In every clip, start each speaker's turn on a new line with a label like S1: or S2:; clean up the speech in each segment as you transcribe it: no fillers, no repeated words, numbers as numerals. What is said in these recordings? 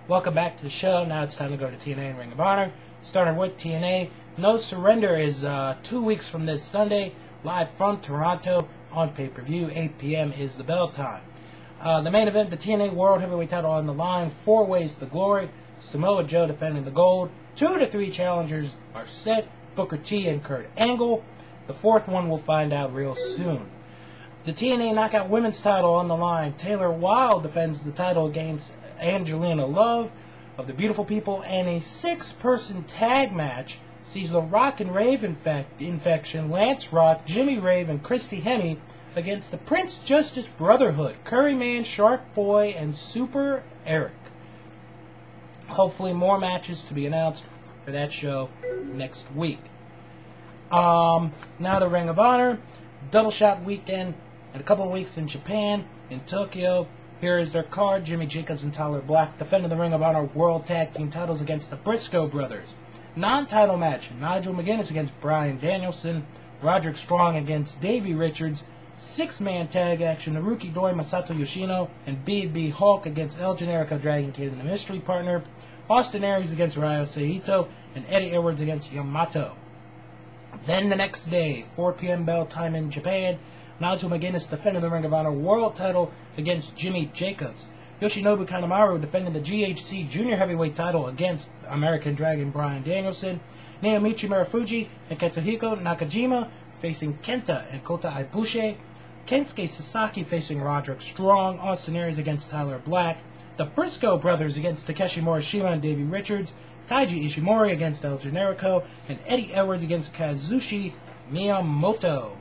S1: Welcome back to the show. Now it's time to go to TNA and Ring of Honor. Starting with TNA, No Surrender is 2 weeks from this Sunday, live from Toronto on pay-per-view. 8 p.m. is the bell time. The main event, the TNA World Heavyweight title on the line, 4 ways to glory. Samoa Joe defending the gold. 2 to 3 challengers are set, Booker T and Kurt Angle. The 4th one we'll find out real soon. The TNA Knockout Women's title on the line. Taylor Wilde defends the title against Angelina Love of the Beautiful People, and a 6-person tag match sees the Rock and Rave infection, Lance Rock, Jimmy Rave, and Christy Hemme against the Prince Justice Brotherhood, Curryman, Shark Boy, and Super Eric. Hopefully more matches to be announced for that show next week. Now the Ring of Honor, Double Shot Weekend, in a couple of weeks in Japan, in Tokyo. Here is their card. Jimmy Jacobs and Tyler Black defending the Ring of Honor World Tag Team titles against the Briscoe Brothers. Non-title match, Nigel McGuinness against Bryan Danielson, Roderick Strong against Davey Richards, 6-man tag action, Naruki Doi, Masato Yoshino, and B.B. Hulk against El Generico, Dragon Kid and the Mystery Partner, Austin Aries against Ryo Saito, and Eddie Edwards against Yamato. Then the next day, 4 p.m. bell time in Japan, Nigel McGuinness defending the Ring of Honor World title against Jimmy Jacobs. Yoshinobu Kanemaru defending the GHC Junior Heavyweight title against American Dragon Bryan Danielson. Naomichi Marufuji and Katsuhiko Nakajima facing Kenta and Kota Ibushi. Kensuke Sasaki facing Roderick Strong. Austin Aries against Tyler Black. The Briscoe Brothers against Takeshi Morishima and Davey Richards. Taiji Ishimori against El Generico. And Eddie Edwards against Kazushi Miyamoto.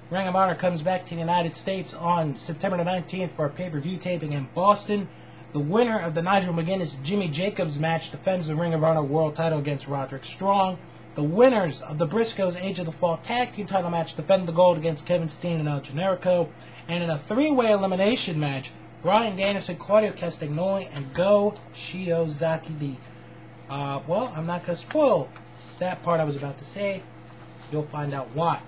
S1: Ring of Honor comes back to the United States on September the 19th for a pay-per-view taping in Boston. The winner of the Nigel McGuinness-Jimmy Jacobs match defends the Ring of Honor World title against Roderick Strong. The winners of the Briscoes Age of the Fall Tag Team title match defend the gold against Kevin Steen and El Generico. And in a 3-way elimination match, Bryan Danielson, Claudio Castagnoli, and Go Shiozaki. Well, I'm not going to spoil that part I was about to say. You'll find out why.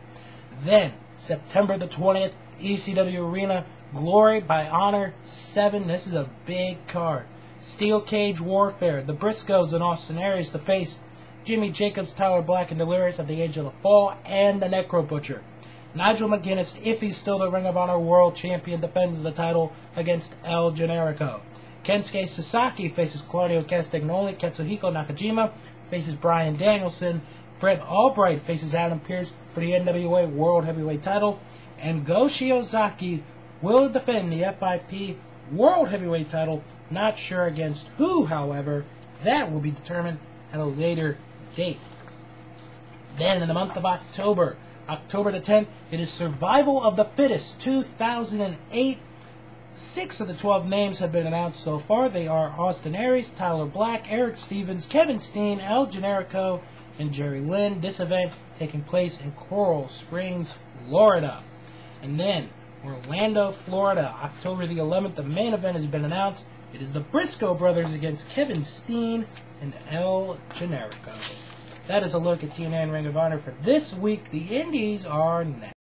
S1: Then, September the 20th, ECW Arena, Glory by Honor 7. This is a big card. Steel Cage Warfare. The Briscoes and Austin Aries to face Jimmy Jacobs, Tyler Black, and Delirious of the Age of the Fall, and the Necro Butcher. Nigel McGuinness, if he's still the Ring of Honor World Champion, defends the title against El Generico. Kensuke Sasaki faces Claudio Castagnoli. Katsuhiko Nakajima faces Bryan Danielson. Brett Albright faces Adam Pearce for the NWA World Heavyweight title. And Go Shiozaki will defend the FIP World Heavyweight title. Not sure against who, however. That will be determined at a later date. Then in the month of October, October the 10th, it is Survival of the Fittest 2008. 6 of the 12 names have been announced so far. They are Austin Aries, Tyler Black, Eric Stevens, Kevin Steen, El Generico, and Jerry Lynn. This event taking place in Coral Springs, Florida. And then, Orlando, Florida, October the 11th, the main event has been announced. It is the Briscoe Brothers against Kevin Steen and El Generico. That is a look at TNA and Ring of Honor for this week. The Indies are next.